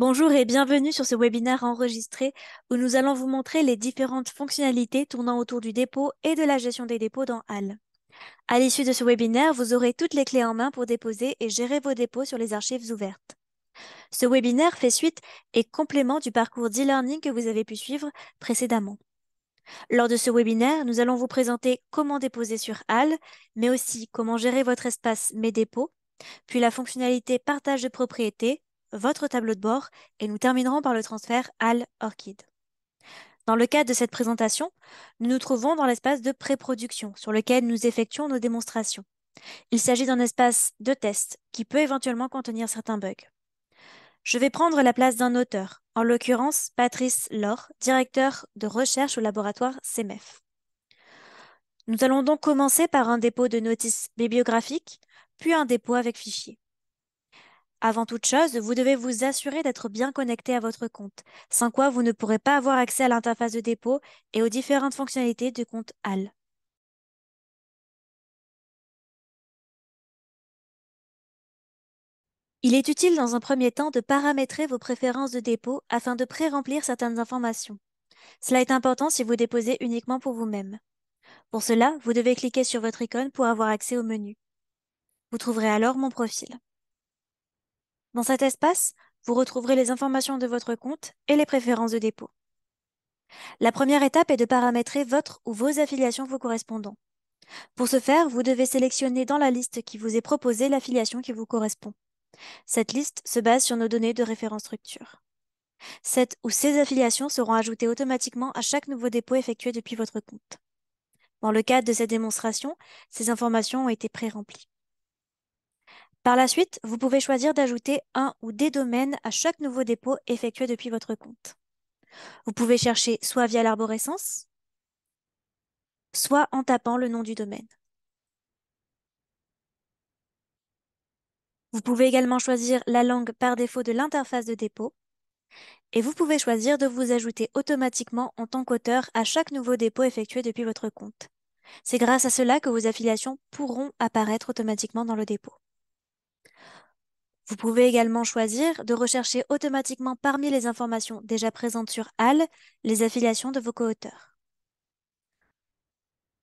Bonjour et bienvenue sur ce webinaire enregistré où nous allons vous montrer les différentes fonctionnalités tournant autour du dépôt et de la gestion des dépôts dans HAL. À l'issue de ce webinaire, vous aurez toutes les clés en main pour déposer et gérer vos dépôts sur les archives ouvertes. Ce webinaire fait suite et complément du parcours d'e-learning que vous avez pu suivre précédemment. Lors de ce webinaire, nous allons vous présenter comment déposer sur HAL, mais aussi comment gérer votre espace Mes dépôts, puis la fonctionnalité partage de propriété, votre tableau de bord, et nous terminerons par le transfert HAL Orchid. Dans le cadre de cette présentation, nous nous trouvons dans l'espace de pré-production sur lequel nous effectuons nos démonstrations. Il s'agit d'un espace de test qui peut éventuellement contenir certains bugs. Je vais prendre la place d'un auteur, en l'occurrence Patrice Laure, directeur de recherche au laboratoire CEMEF. Nous allons donc commencer par un dépôt de notice bibliographique, puis un dépôt avec fichier. Avant toute chose, vous devez vous assurer d'être bien connecté à votre compte, sans quoi vous ne pourrez pas avoir accès à l'interface de dépôt et aux différentes fonctionnalités du compte HAL. Il est utile dans un premier temps de paramétrer vos préférences de dépôt afin de pré-remplir certaines informations. Cela est important si vous déposez uniquement pour vous-même. Pour cela, vous devez cliquer sur votre icône pour avoir accès au menu. Vous trouverez alors Mon profil. Dans cet espace, vous retrouverez les informations de votre compte et les préférences de dépôt. La première étape est de paramétrer votre ou vos affiliations vous correspondant. Pour ce faire, vous devez sélectionner dans la liste qui vous est proposée l'affiliation qui vous correspond. Cette liste se base sur nos données de référence structure. Cette ou ces affiliations seront ajoutées automatiquement à chaque nouveau dépôt effectué depuis votre compte. Dans le cadre de cette démonstration, ces informations ont été pré-remplies. Par la suite, vous pouvez choisir d'ajouter un ou des domaines à chaque nouveau dépôt effectué depuis votre compte. Vous pouvez chercher soit via l'arborescence, soit en tapant le nom du domaine. Vous pouvez également choisir la langue par défaut de l'interface de dépôt et vous pouvez choisir de vous ajouter automatiquement en tant qu'auteur à chaque nouveau dépôt effectué depuis votre compte. C'est grâce à cela que vos affiliations pourront apparaître automatiquement dans le dépôt. Vous pouvez également choisir de rechercher automatiquement parmi les informations déjà présentes sur HAL les affiliations de vos co-auteurs.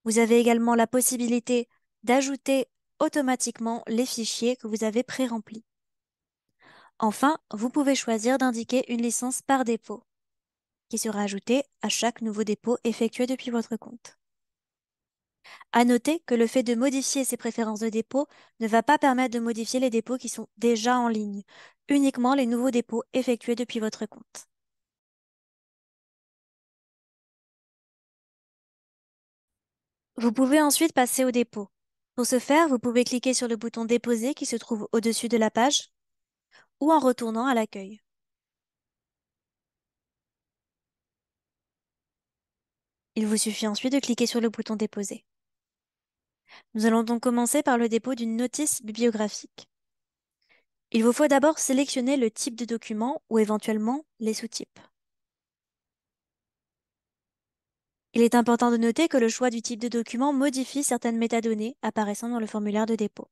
Vous avez également la possibilité d'ajouter automatiquement les fichiers que vous avez pré-remplis. Enfin, vous pouvez choisir d'indiquer une licence par dépôt, qui sera ajoutée à chaque nouveau dépôt effectué depuis votre compte. À noter que le fait de modifier ces préférences de dépôt ne va pas permettre de modifier les dépôts qui sont déjà en ligne, uniquement les nouveaux dépôts effectués depuis votre compte. Vous pouvez ensuite passer au dépôt. Pour ce faire, vous pouvez cliquer sur le bouton Déposer qui se trouve au-dessus de la page ou en retournant à l'accueil. Il vous suffit ensuite de cliquer sur le bouton Déposer. Nous allons donc commencer par le dépôt d'une notice bibliographique. Il vous faut d'abord sélectionner le type de document ou éventuellement les sous-types. Il est important de noter que le choix du type de document modifie certaines métadonnées apparaissant dans le formulaire de dépôt.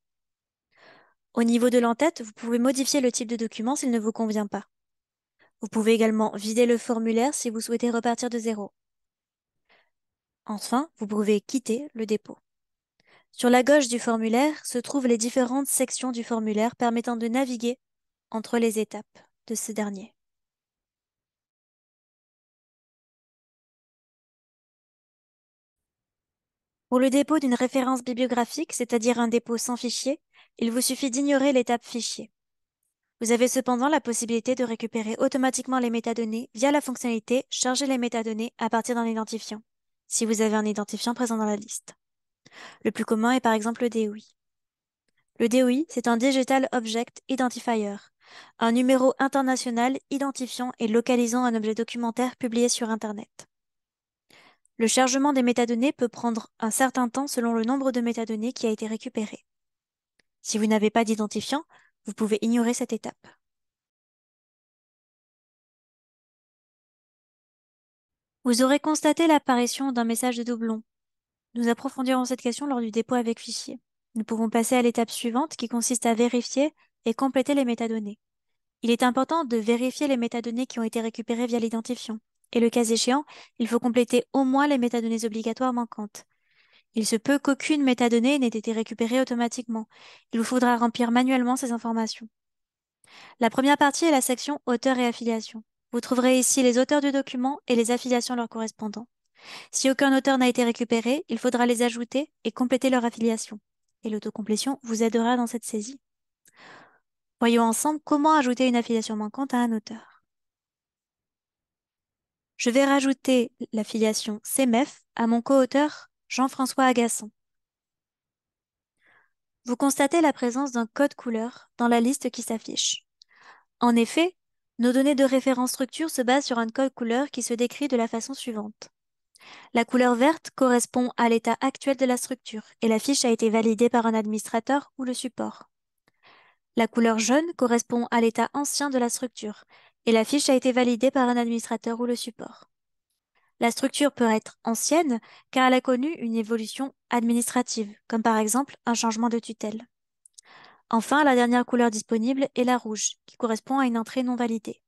Au niveau de l'entête, vous pouvez modifier le type de document s'il ne vous convient pas. Vous pouvez également vider le formulaire si vous souhaitez repartir de zéro. Enfin, vous pouvez quitter le dépôt. Sur la gauche du formulaire se trouvent les différentes sections du formulaire permettant de naviguer entre les étapes de ce dernier. Pour le dépôt d'une référence bibliographique, c'est-à-dire un dépôt sans fichier, il vous suffit d'ignorer l'étape fichier. Vous avez cependant la possibilité de récupérer automatiquement les métadonnées via la fonctionnalité Charger les métadonnées à partir d'un identifiant, si vous avez un identifiant présent dans la liste. Le plus commun est par exemple le DOI. Le DOI, c'est un Digital Object Identifier, un numéro international identifiant et localisant un objet documentaire publié sur Internet. Le chargement des métadonnées peut prendre un certain temps selon le nombre de métadonnées qui a été récupéré. Si vous n'avez pas d'identifiant, vous pouvez ignorer cette étape. Vous aurez constaté l'apparition d'un message de doublon. Nous approfondirons cette question lors du dépôt avec fichier. Nous pouvons passer à l'étape suivante qui consiste à vérifier et compléter les métadonnées. Il est important de vérifier les métadonnées qui ont été récupérées via l'identifiant. Et le cas échéant, il faut compléter au moins les métadonnées obligatoires manquantes. Il se peut qu'aucune métadonnée n'ait été récupérée automatiquement. Il vous faudra remplir manuellement ces informations. La première partie est la section Auteurs et affiliations. Vous trouverez ici les auteurs du document et les affiliations leur correspondant. Si aucun auteur n'a été récupéré, il faudra les ajouter et compléter leur affiliation. Et l'autocomplétion vous aidera dans cette saisie. Voyons ensemble comment ajouter une affiliation manquante à un auteur. Je vais rajouter l'affiliation CMEF à mon co-auteur Jean-François Agasson. Vous constatez la présence d'un code couleur dans la liste qui s'affiche. En effet, nos données de référence structure se basent sur un code couleur qui se décrit de la façon suivante. La couleur verte correspond à l'état actuel de la structure et la fiche a été validée par un administrateur ou le support. La couleur jaune correspond à l'état ancien de la structure et la fiche a été validée par un administrateur ou le support. La structure peut être ancienne car elle a connu une évolution administrative, comme par exemple un changement de tutelle. Enfin, la dernière couleur disponible est la rouge, qui correspond à une entrée non validée.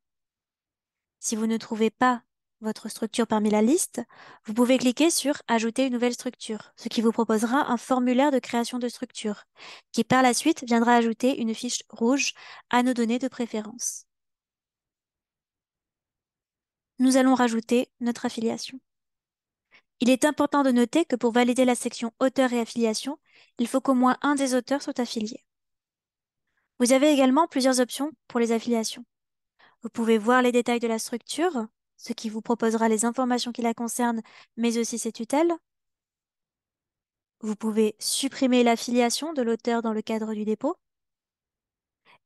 Si vous ne trouvez pas votre structure parmi la liste, vous pouvez cliquer sur Ajouter une nouvelle structure, ce qui vous proposera un formulaire de création de structure, qui par la suite viendra ajouter une fiche rouge à nos données de préférence. Nous allons rajouter notre affiliation. Il est important de noter que pour valider la section Auteur et affiliation, il faut qu'au moins un des auteurs soit affilié. Vous avez également plusieurs options pour les affiliations. Vous pouvez voir les détails de la structure, ce qui vous proposera les informations qui la concernent, mais aussi ses tutelles. Vous pouvez supprimer l'affiliation de l'auteur dans le cadre du dépôt.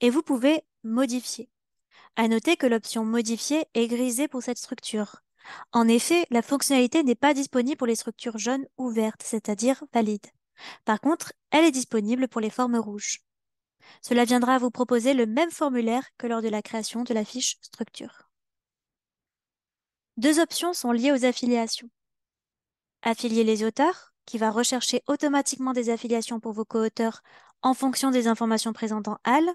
Et vous pouvez modifier. À noter que l'option Modifier est grisée pour cette structure. En effet, la fonctionnalité n'est pas disponible pour les structures jaunes ou vertes, c'est-à-dire valides. Par contre, elle est disponible pour les formes rouges. Cela viendra vous proposer le même formulaire que lors de la création de la fiche structure. Deux options sont liées aux affiliations. Affilier les auteurs, qui va rechercher automatiquement des affiliations pour vos co-auteurs en fonction des informations présentes en HAL,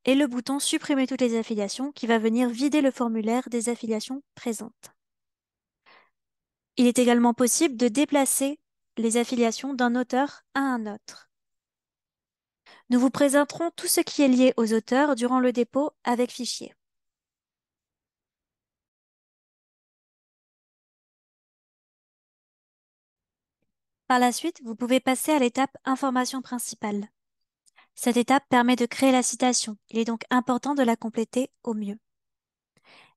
et le bouton Supprimer toutes les affiliations, qui va venir vider le formulaire des affiliations présentes. Il est également possible de déplacer les affiliations d'un auteur à un autre. Nous vous présenterons tout ce qui est lié aux auteurs durant le dépôt avec fichier. Par la suite, vous pouvez passer à l'étape Information principale. Cette étape permet de créer la citation. Il est donc important de la compléter au mieux.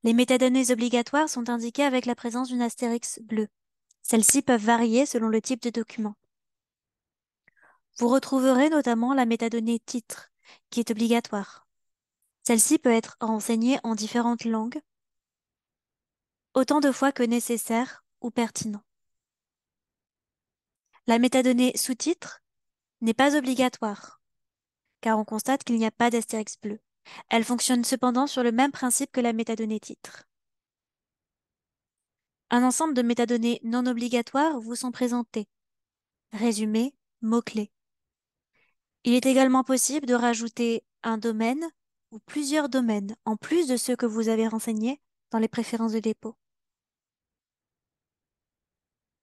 Les métadonnées obligatoires sont indiquées avec la présence d'une astérix bleue. Celles-ci peuvent varier selon le type de document. Vous retrouverez notamment la métadonnée titre, qui est obligatoire. Celle-ci peut être renseignée en différentes langues, autant de fois que nécessaire ou pertinent. La métadonnée sous-titre n'est pas obligatoire, car on constate qu'il n'y a pas d'astérix bleu. Elle fonctionne cependant sur le même principe que la métadonnée titre. Un ensemble de métadonnées non obligatoires vous sont présentées. Résumé, mots-clés. Il est également possible de rajouter un domaine ou plusieurs domaines, en plus de ceux que vous avez renseignés dans les préférences de dépôt.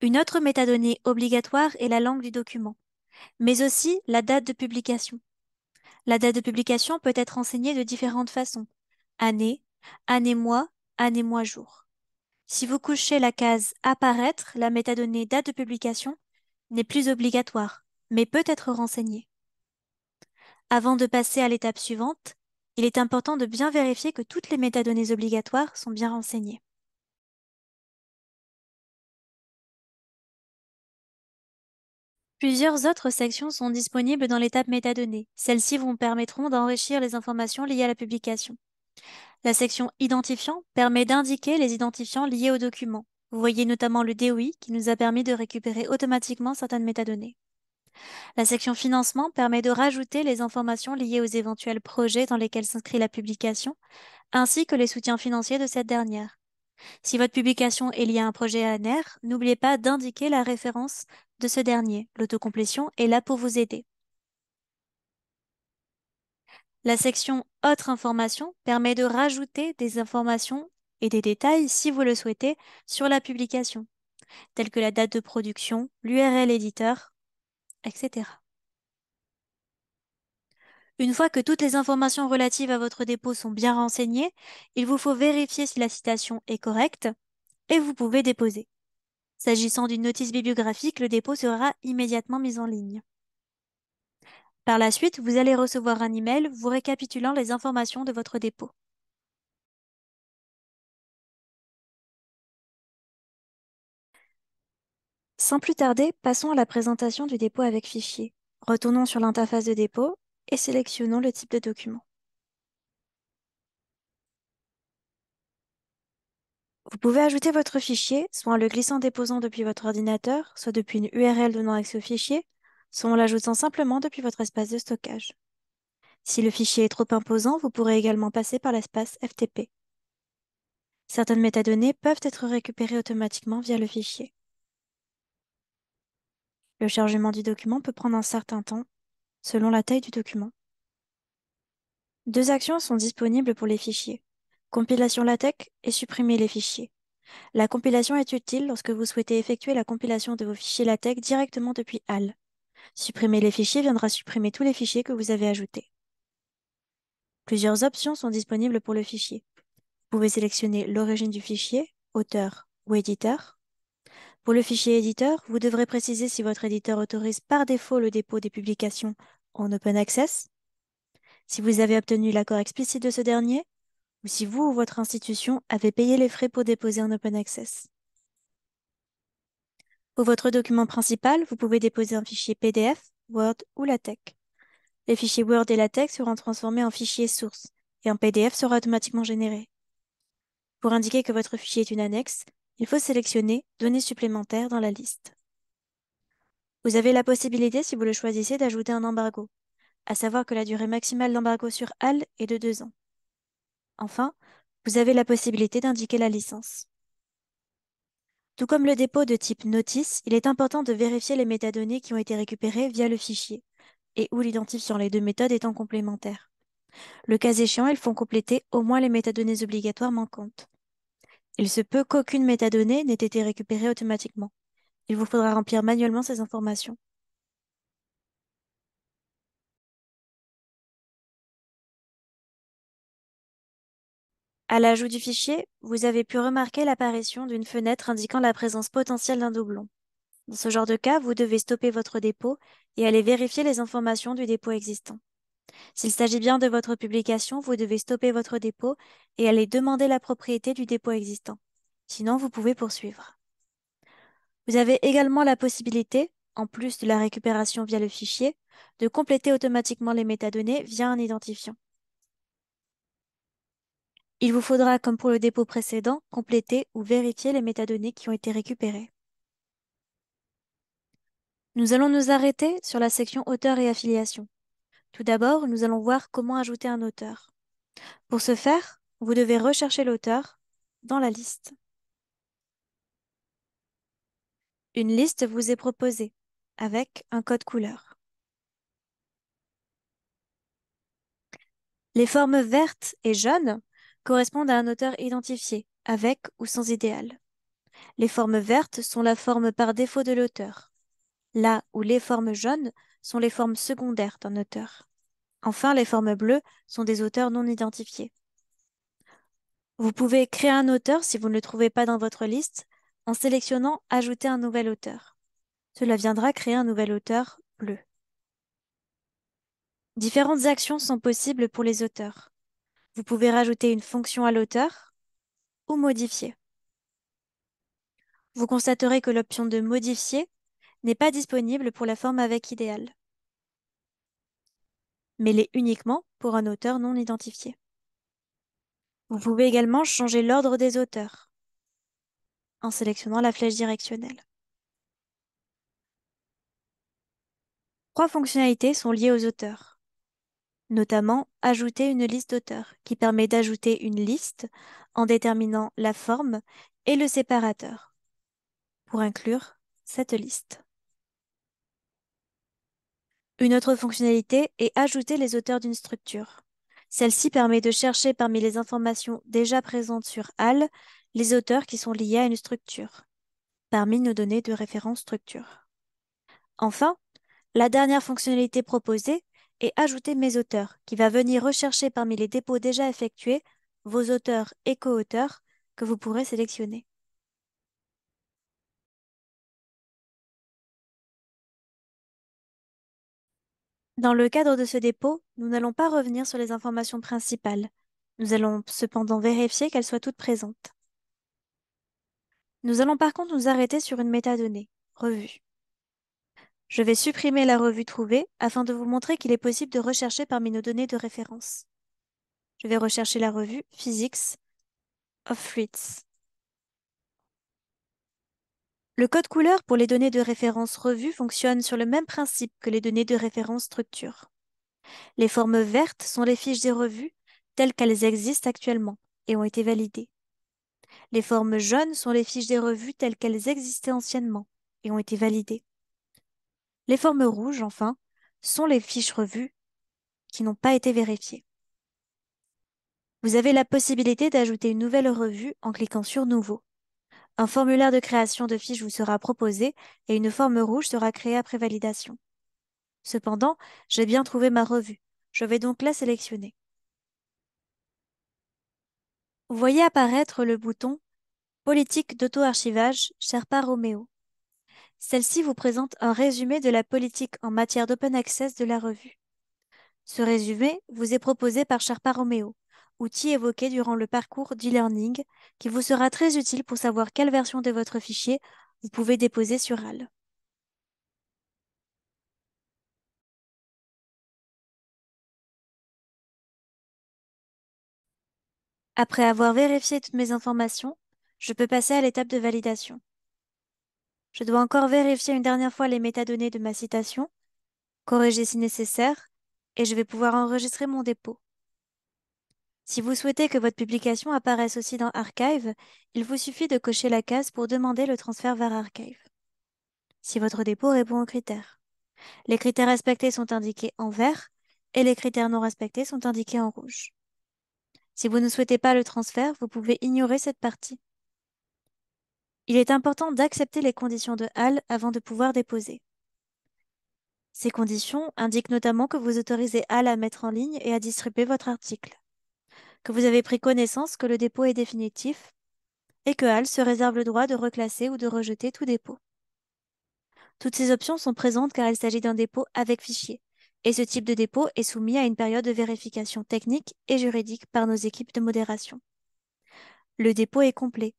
Une autre métadonnée obligatoire est la langue du document, mais aussi la date de publication. La date de publication peut être renseignée de différentes façons. Année, année-mois, année-mois-jour. Si vous couchez la case Apparaître, la métadonnée date de publication n'est plus obligatoire, mais peut être renseignée. Avant de passer à l'étape suivante, il est important de bien vérifier que toutes les métadonnées obligatoires sont bien renseignées. Plusieurs autres sections sont disponibles dans l'étape métadonnées. Celles-ci vous permettront d'enrichir les informations liées à la publication. La section Identifiant permet d'indiquer les identifiants liés au document. Vous voyez notamment le DOI qui nous a permis de récupérer automatiquement certaines métadonnées. La section Financement permet de rajouter les informations liées aux éventuels projets dans lesquels s'inscrit la publication, ainsi que les soutiens financiers de cette dernière. Si votre publication est liée à un projet ANR, n'oubliez pas d'indiquer la référence de ce dernier. L'autocomplétion est là pour vous aider. La section Autres informations permet de rajouter des informations et des détails, si vous le souhaitez, sur la publication, tels que la date de production, l'URL éditeur, etc. Une fois que toutes les informations relatives à votre dépôt sont bien renseignées, il vous faut vérifier si la citation est correcte et vous pouvez déposer. S'agissant d'une notice bibliographique, le dépôt sera immédiatement mis en ligne. Par la suite, vous allez recevoir un email vous récapitulant les informations de votre dépôt. Sans plus tarder, passons à la présentation du dépôt avec fichier. Retournons sur l'interface de dépôt et sélectionnons le type de document. Vous pouvez ajouter votre fichier, soit en le glissant déposant depuis votre ordinateur, soit depuis une URL donnant accès au fichier, soit en l'ajoutant simplement depuis votre espace de stockage. Si le fichier est trop imposant, vous pourrez également passer par l'espace FTP. Certaines métadonnées peuvent être récupérées automatiquement via le fichier. Le chargement du document peut prendre un certain temps, selon la taille du document. Deux actions sont disponibles pour les fichiers. Compilation LaTeX et supprimer les fichiers. La compilation est utile lorsque vous souhaitez effectuer la compilation de vos fichiers LaTeX directement depuis HAL. Supprimer les fichiers viendra supprimer tous les fichiers que vous avez ajoutés. Plusieurs options sont disponibles pour le fichier. Vous pouvez sélectionner l'origine du fichier, auteur ou éditeur. Pour le fichier éditeur, vous devrez préciser si votre éditeur autorise par défaut le dépôt des publications en Open Access, si vous avez obtenu l'accord explicite de ce dernier, ou si vous ou votre institution avez payé les frais pour déposer en Open Access. Pour votre document principal, vous pouvez déposer un fichier PDF, Word ou LaTeX. Les fichiers Word et LaTeX seront transformés en fichiers source et un PDF sera automatiquement généré. Pour indiquer que votre fichier est une annexe, il faut sélectionner Données supplémentaires dans la liste. Vous avez la possibilité, si vous le choisissez, d'ajouter un embargo, à savoir que la durée maximale d'embargo sur HAL est de 2 ans. Enfin, vous avez la possibilité d'indiquer la licence. Tout comme le dépôt de type notice, il est important de vérifier les métadonnées qui ont été récupérées via le fichier, et ou l'identifiant les deux méthodes étant complémentaires. Le cas échéant, ils font compléter au moins les métadonnées obligatoires manquantes. Il se peut qu'aucune métadonnée n'ait été récupérée automatiquement. Il vous faudra remplir manuellement ces informations. À l'ajout du fichier, vous avez pu remarquer l'apparition d'une fenêtre indiquant la présence potentielle d'un doublon. Dans ce genre de cas, vous devez stopper votre dépôt et aller vérifier les informations du dépôt existant. S'il s'agit bien de votre publication, vous devez stopper votre dépôt et aller demander la propriété du dépôt existant. Sinon, vous pouvez poursuivre. Vous avez également la possibilité, en plus de la récupération via le fichier, de compléter automatiquement les métadonnées via un identifiant. Il vous faudra, comme pour le dépôt précédent, compléter ou vérifier les métadonnées qui ont été récupérées. Nous allons nous arrêter sur la section auteur et affiliation. Tout d'abord, nous allons voir comment ajouter un auteur. Pour ce faire, vous devez rechercher l'auteur dans la liste. Une liste vous est proposée avec un code couleur. Les formes vertes et jaunes correspondent à un auteur identifié, avec ou sans idéal. Les formes vertes sont la forme par défaut de l'auteur, là où les formes jaunes sont les formes secondaires d'un auteur. Enfin, les formes bleues sont des auteurs non identifiés. Vous pouvez créer un auteur si vous ne le trouvez pas dans votre liste en sélectionnant Ajouter un nouvel auteur. Cela viendra créer un nouvel auteur bleu. Différentes actions sont possibles pour les auteurs. Vous pouvez rajouter une fonction à l'auteur ou modifier. Vous constaterez que l'option de modifier n'est pas disponible pour la forme avec idéal, mais l'est uniquement pour un auteur non identifié. Vous pouvez également changer l'ordre des auteurs en sélectionnant la flèche directionnelle. 3 fonctionnalités sont liées aux auteurs, notamment ajouter une liste d'auteurs, qui permet d'ajouter une liste en déterminant la forme et le séparateur pour inclure cette liste. Une autre fonctionnalité est ajouter les auteurs d'une structure. Celle-ci permet de chercher parmi les informations déjà présentes sur HAL les auteurs qui sont liés à une structure, parmi nos données de référence structure. Enfin, la dernière fonctionnalité proposée est Ajouter mes auteurs, qui va venir rechercher parmi les dépôts déjà effectués vos auteurs et co-auteurs que vous pourrez sélectionner. Dans le cadre de ce dépôt, nous n'allons pas revenir sur les informations principales. Nous allons cependant vérifier qu'elles soient toutes présentes. Nous allons par contre nous arrêter sur une métadonnée, revue. Je vais supprimer la revue trouvée afin de vous montrer qu'il est possible de rechercher parmi nos données de référence. Je vais rechercher la revue Physics of Fluids. Le code couleur pour les données de référence revues fonctionne sur le même principe que les données de référence structure. Les formes vertes sont les fiches des revues telles qu'elles existent actuellement et ont été validées. Les formes jaunes sont les fiches des revues telles qu'elles existaient anciennement et ont été validées. Les formes rouges, enfin, sont les fiches revues qui n'ont pas été vérifiées. Vous avez la possibilité d'ajouter une nouvelle revue en cliquant sur Nouveau. Un formulaire de création de fiches vous sera proposé et une forme rouge sera créée après validation. Cependant, j'ai bien trouvé ma revue. Je vais donc la sélectionner. Vous voyez apparaître le bouton Politique d'auto-archivage Sherpa Romeo. Celle-ci vous présente un résumé de la politique en matière d'open access de la revue. Ce résumé vous est proposé par Sherpa Romeo, outil évoqué durant le parcours d'e-learning qui vous sera très utile pour savoir quelle version de votre fichier vous pouvez déposer sur HAL. Après avoir vérifié toutes mes informations, je peux passer à l'étape de validation. Je dois encore vérifier une dernière fois les métadonnées de ma citation, corriger si nécessaire, et je vais pouvoir enregistrer mon dépôt. Si vous souhaitez que votre publication apparaisse aussi dans Archive, il vous suffit de cocher la case pour demander le transfert vers Archive. Si votre dépôt répond aux critères. Les critères respectés sont indiqués en vert et les critères non respectés sont indiqués en rouge. Si vous ne souhaitez pas le transfert, vous pouvez ignorer cette partie. Il est important d'accepter les conditions de HAL avant de pouvoir déposer. Ces conditions indiquent notamment que vous autorisez HAL à mettre en ligne et à distribuer votre article, que vous avez pris connaissance que le dépôt est définitif et que HAL se réserve le droit de reclasser ou de rejeter tout dépôt. Toutes ces options sont présentes car il s'agit d'un dépôt avec fichier, et ce type de dépôt est soumis à une période de vérification technique et juridique par nos équipes de modération. Le dépôt est complet.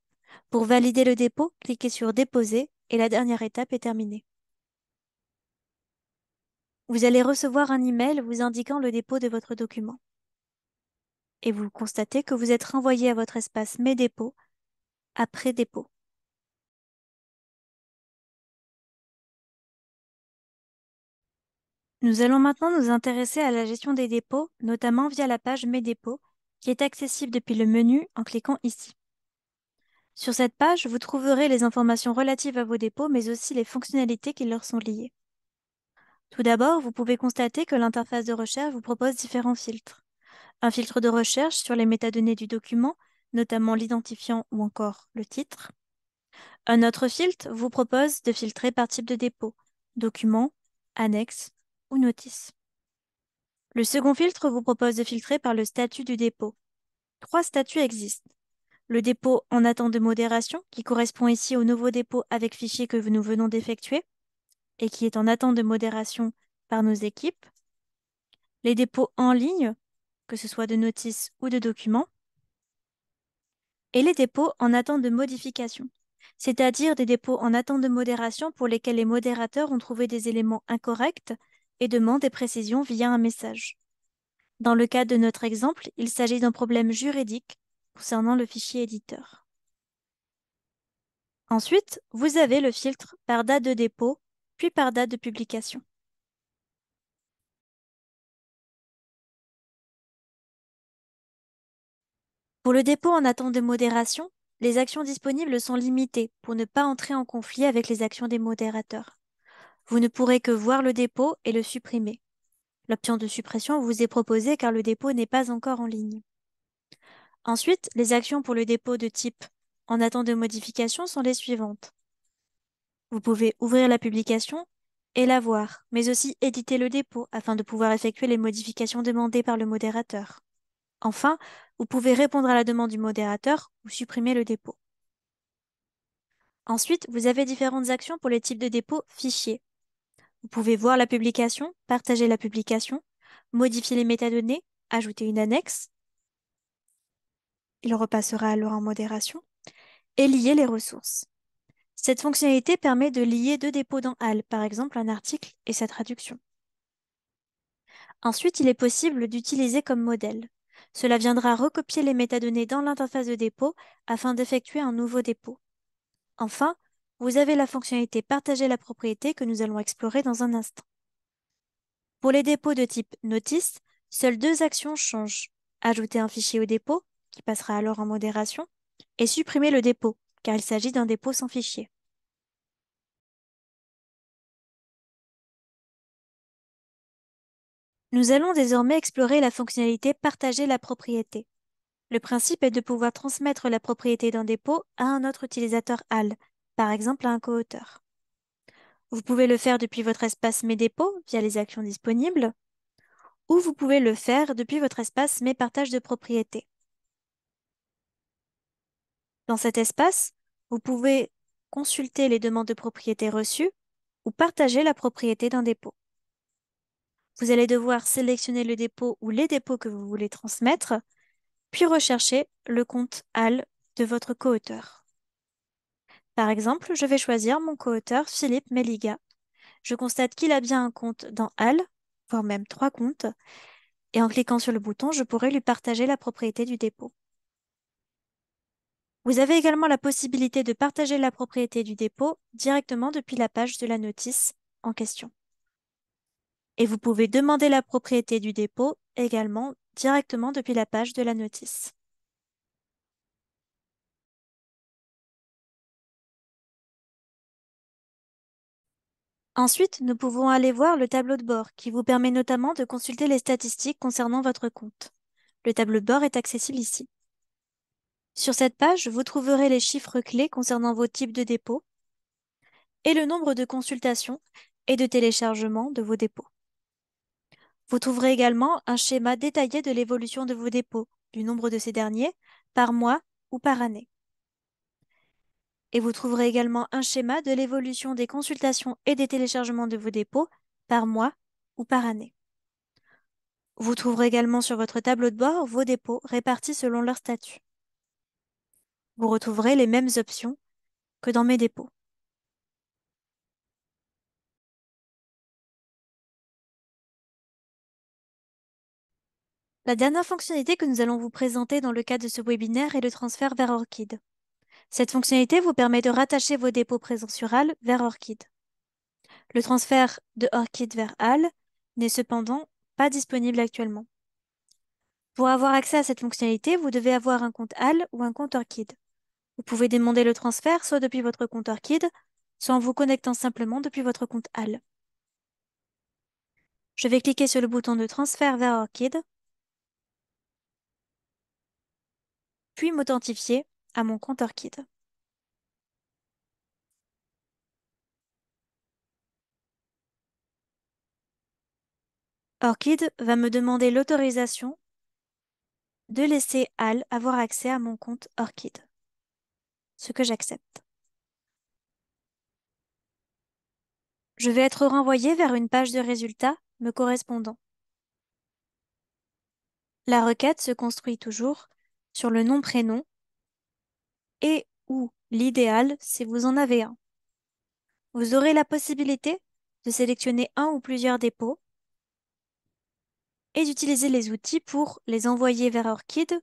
Pour valider le dépôt, cliquez sur Déposer et la dernière étape est terminée. Vous allez recevoir un email vous indiquant le dépôt de votre document. Et vous constatez que vous êtes renvoyé à votre espace Mes dépôts après dépôt. Nous allons maintenant nous intéresser à la gestion des dépôts, notamment via la page Mes dépôts, qui est accessible depuis le menu en cliquant ici. Sur cette page, vous trouverez les informations relatives à vos dépôts, mais aussi les fonctionnalités qui leur sont liées. Tout d'abord, vous pouvez constater que l'interface de recherche vous propose différents filtres. Un filtre de recherche sur les métadonnées du document, notamment l'identifiant ou encore le titre. Un autre filtre vous propose de filtrer par type de dépôt, document, annexe ou notice. Le second filtre vous propose de filtrer par le statut du dépôt. 3 statuts existent. Le dépôt en attente de modération, qui correspond ici au nouveau dépôt avec fichier que nous venons d'effectuer et qui est en attente de modération par nos équipes. Les dépôts en ligne, que ce soit de notices ou de documents. Et les dépôts en attente de modification, c'est-à-dire des dépôts en attente de modération pour lesquels les modérateurs ont trouvé des éléments incorrects et demandent des précisions via un message. Dans le cas de notre exemple, il s'agit d'un problème juridique concernant le fichier éditeur. Ensuite, vous avez le filtre par date de dépôt, puis par date de publication. Pour le dépôt en attente de modération, les actions disponibles sont limitées pour ne pas entrer en conflit avec les actions des modérateurs. Vous ne pourrez que voir le dépôt et le supprimer. L'option de suppression vous est proposée car le dépôt n'est pas encore en ligne. Ensuite, les actions pour le dépôt de type en attente de modification sont les suivantes. Vous pouvez ouvrir la publication et la voir, mais aussi éditer le dépôt afin de pouvoir effectuer les modifications demandées par le modérateur. Enfin, vous pouvez répondre à la demande du modérateur ou supprimer le dépôt. Ensuite, vous avez différentes actions pour les types de dépôt fichiers. Vous pouvez voir la publication, partager la publication, modifier les métadonnées, ajouter une annexe, il repassera alors en modération, et lier les ressources. Cette fonctionnalité permet de lier deux dépôts dans HAL, par exemple un article et sa traduction. Ensuite, il est possible d'utiliser comme modèle. Cela viendra recopier les métadonnées dans l'interface de dépôt afin d'effectuer un nouveau dépôt. Enfin, vous avez la fonctionnalité Partager la propriété que nous allons explorer dans un instant. Pour les dépôts de type Notice, seules deux actions changent. Ajouter un fichier au dépôt, qui passera alors en modération, et supprimer le dépôt, car il s'agit d'un dépôt sans fichier. Nous allons désormais explorer la fonctionnalité Partager la propriété. Le principe est de pouvoir transmettre la propriété d'un dépôt à un autre utilisateur HAL, par exemple à un coauteur. Vous pouvez le faire depuis votre espace Mes dépôts via les actions disponibles, ou vous pouvez le faire depuis votre espace Mes partages de propriété. Dans cet espace, vous pouvez consulter les demandes de propriété reçues ou partager la propriété d'un dépôt. Vous allez devoir sélectionner le dépôt ou les dépôts que vous voulez transmettre, puis rechercher le compte HAL de votre coauteur. Par exemple, je vais choisir mon coauteur Philippe Méliga. Je constate qu'il a bien un compte dans HAL, voire même 3 comptes, et en cliquant sur le bouton, je pourrai lui partager la propriété du dépôt. Vous avez également la possibilité de partager la propriété du dépôt directement depuis la page de la notice en question. Et vous pouvez demander la propriété du dépôt également directement depuis la page de la notice. Ensuite, nous pouvons aller voir le tableau de bord qui vous permet notamment de consulter les statistiques concernant votre compte. Le tableau de bord est accessible ici. Sur cette page, vous trouverez les chiffres clés concernant vos types de dépôts et le nombre de consultations et de téléchargements de vos dépôts. Vous trouverez également un schéma détaillé de l'évolution de vos dépôts, du nombre de ces derniers, par mois ou par année. Et vous trouverez également un schéma de l'évolution des consultations et des téléchargements de vos dépôts par mois ou par année. Vous trouverez également sur votre tableau de bord vos dépôts répartis selon leur statut. Vous retrouverez les mêmes options que dans mes dépôts. La dernière fonctionnalité que nous allons vous présenter dans le cadre de ce webinaire est le transfert vers Orchid. Cette fonctionnalité vous permet de rattacher vos dépôts présents sur HAL vers Orchid. Le transfert de Orchid vers HAL n'est cependant pas disponible actuellement. Pour avoir accès à cette fonctionnalité, vous devez avoir un compte HAL ou un compte Orchid. Vous pouvez demander le transfert soit depuis votre compte Orchid, soit en vous connectant simplement depuis votre compte HAL. Je vais cliquer sur le bouton de transfert vers Orchid, puis m'authentifier à mon compte Orchid. Orchid va me demander l'autorisation de laisser HAL avoir accès à mon compte Orchid, ce que j'accepte. Je vais être renvoyé vers une page de résultats me correspondant. La requête se construit toujours sur le nom-prénom et ou l'idéal si vous en avez un. Vous aurez la possibilité de sélectionner un ou plusieurs dépôts et d'utiliser les outils pour les envoyer vers Orchid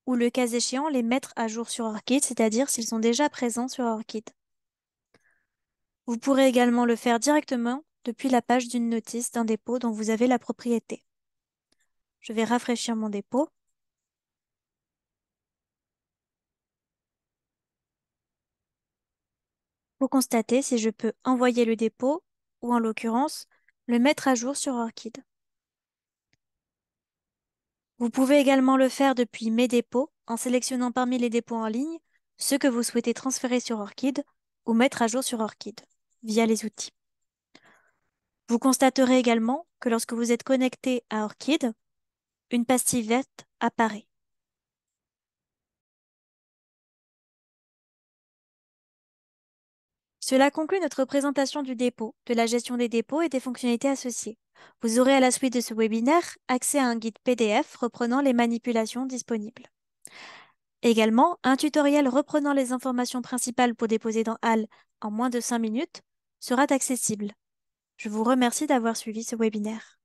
ou le cas échéant les mettre à jour sur Orchid, c'est-à-dire s'ils sont déjà présents sur Orchid. Vous pourrez également le faire directement depuis la page d'une notice d'un dépôt dont vous avez la propriété. Je vais rafraîchir mon dépôt. Pour constater si je peux envoyer le dépôt ou en l'occurrence le mettre à jour sur Orchid. Vous pouvez également le faire depuis Mes dépôts en sélectionnant parmi les dépôts en ligne ceux que vous souhaitez transférer sur Orchid ou mettre à jour sur Orchid via les outils. Vous constaterez également que lorsque vous êtes connecté à Orchid, une pastille verte apparaît. Cela conclut notre présentation du dépôt, de la gestion des dépôts et des fonctionnalités associées. Vous aurez à la suite de ce webinaire accès à un guide PDF reprenant les manipulations disponibles. Également, un tutoriel reprenant les informations principales pour déposer dans HAL en moins de 5 minutes sera accessible. Je vous remercie d'avoir suivi ce webinaire.